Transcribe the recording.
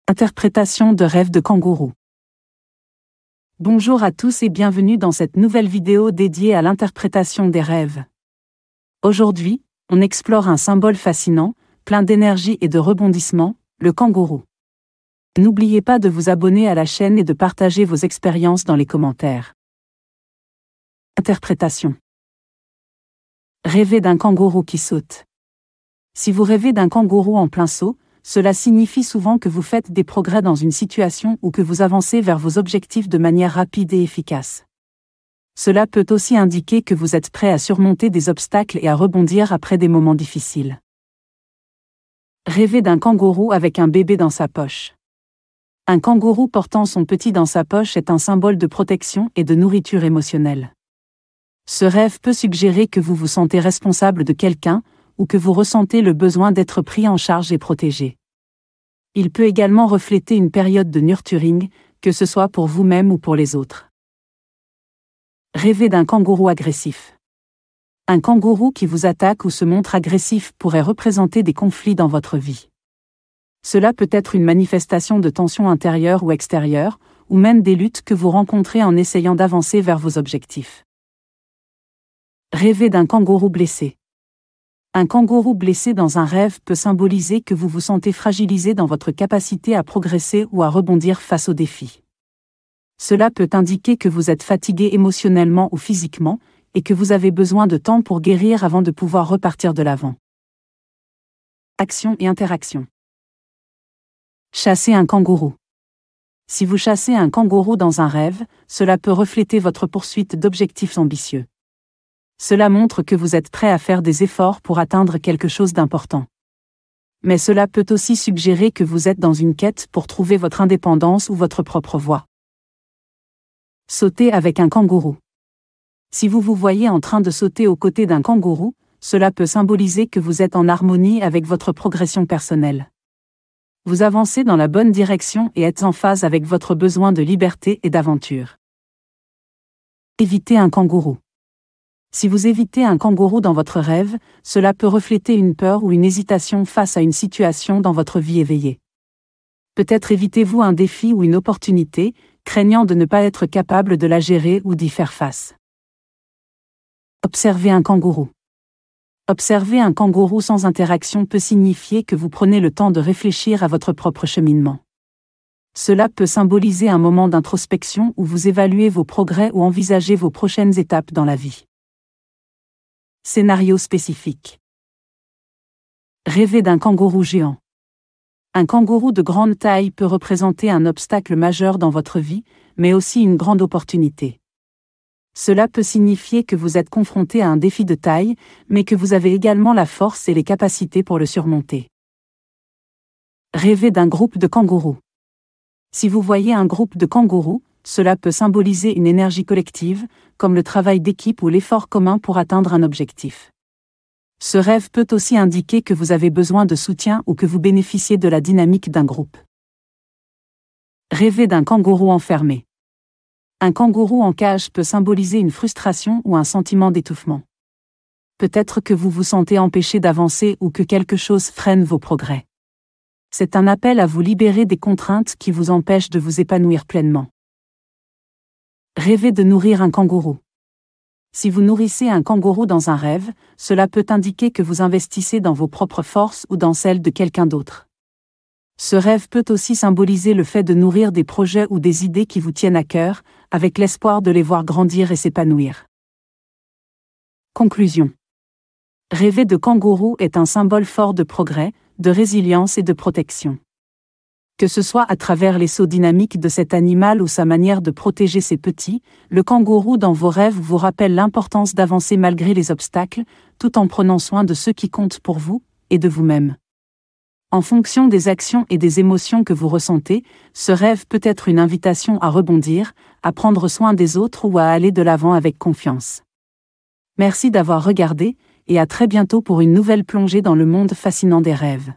Interprétation de rêves de kangourou. Bonjour à tous et bienvenue dans cette nouvelle vidéo dédiée à l'interprétation des rêves. Aujourd'hui, on explore un symbole fascinant, plein d'énergie et de rebondissement, le kangourou. N'oubliez pas de vous abonner à la chaîne et de partager vos expériences dans les commentaires. Interprétation. Rêver d'un kangourou qui saute. Si vous rêvez d'un kangourou en plein saut, cela signifie souvent que vous faites des progrès dans une situation ou que vous avancez vers vos objectifs de manière rapide et efficace. Cela peut aussi indiquer que vous êtes prêt à surmonter des obstacles et à rebondir après des moments difficiles. Rêver d'un kangourou avec un bébé dans sa poche. Un kangourou portant son petit dans sa poche est un symbole de protection et de nourriture émotionnelle. Ce rêve peut suggérer que vous vous sentez responsable de quelqu'un, ou que vous ressentez le besoin d'être pris en charge et protégé. Il peut également refléter une période de nurturing, que ce soit pour vous-même ou pour les autres. Rêver d'un kangourou agressif. Un kangourou qui vous attaque ou se montre agressif pourrait représenter des conflits dans votre vie. Cela peut être une manifestation de tensions intérieures ou extérieures, ou même des luttes que vous rencontrez en essayant d'avancer vers vos objectifs. Rêver d'un kangourou blessé. Un kangourou blessé dans un rêve peut symboliser que vous vous sentez fragilisé dans votre capacité à progresser ou à rebondir face aux défis. Cela peut indiquer que vous êtes fatigué émotionnellement ou physiquement, et que vous avez besoin de temps pour guérir avant de pouvoir repartir de l'avant. Action et interaction. Chasser un kangourou. Si vous chassez un kangourou dans un rêve, cela peut refléter votre poursuite d'objectifs ambitieux. Cela montre que vous êtes prêt à faire des efforts pour atteindre quelque chose d'important. Mais cela peut aussi suggérer que vous êtes dans une quête pour trouver votre indépendance ou votre propre voie. Sauter avec un kangourou. Si vous vous voyez en train de sauter aux côtés d'un kangourou, cela peut symboliser que vous êtes en harmonie avec votre progression personnelle. Vous avancez dans la bonne direction et êtes en phase avec votre besoin de liberté et d'aventure. Éviter un kangourou. Si vous évitez un kangourou dans votre rêve, cela peut refléter une peur ou une hésitation face à une situation dans votre vie éveillée. Peut-être évitez-vous un défi ou une opportunité, craignant de ne pas être capable de la gérer ou d'y faire face. Observer un kangourou. Observer un kangourou sans interaction peut signifier que vous prenez le temps de réfléchir à votre propre cheminement. Cela peut symboliser un moment d'introspection où vous évaluez vos progrès ou envisagez vos prochaines étapes dans la vie. Scénario spécifique. Rêver d'un kangourou géant. Un kangourou de grande taille peut représenter un obstacle majeur dans votre vie, mais aussi une grande opportunité. Cela peut signifier que vous êtes confronté à un défi de taille, mais que vous avez également la force et les capacités pour le surmonter. Rêver d'un groupe de kangourous. Si vous voyez un groupe de kangourous, cela peut symboliser une énergie collective, comme le travail d'équipe ou l'effort commun pour atteindre un objectif. Ce rêve peut aussi indiquer que vous avez besoin de soutien ou que vous bénéficiez de la dynamique d'un groupe. Rêver d'un kangourou enfermé. Un kangourou en cage peut symboliser une frustration ou un sentiment d'étouffement. Peut-être que vous vous sentez empêché d'avancer ou que quelque chose freine vos progrès. C'est un appel à vous libérer des contraintes qui vous empêchent de vous épanouir pleinement. Rêver de nourrir un kangourou. Si vous nourrissez un kangourou dans un rêve, cela peut indiquer que vous investissez dans vos propres forces ou dans celles de quelqu'un d'autre. Ce rêve peut aussi symboliser le fait de nourrir des projets ou des idées qui vous tiennent à cœur, avec l'espoir de les voir grandir et s'épanouir. Conclusion. Rêver de kangourou est un symbole fort de progrès, de résilience et de protection. Que ce soit à travers les sauts dynamiques de cet animal ou sa manière de protéger ses petits, le kangourou dans vos rêves vous rappelle l'importance d'avancer malgré les obstacles, tout en prenant soin de ceux qui comptent pour vous, et de vous-même. En fonction des actions et des émotions que vous ressentez, ce rêve peut être une invitation à rebondir, à prendre soin des autres ou à aller de l'avant avec confiance. Merci d'avoir regardé, et à très bientôt pour une nouvelle plongée dans le monde fascinant des rêves.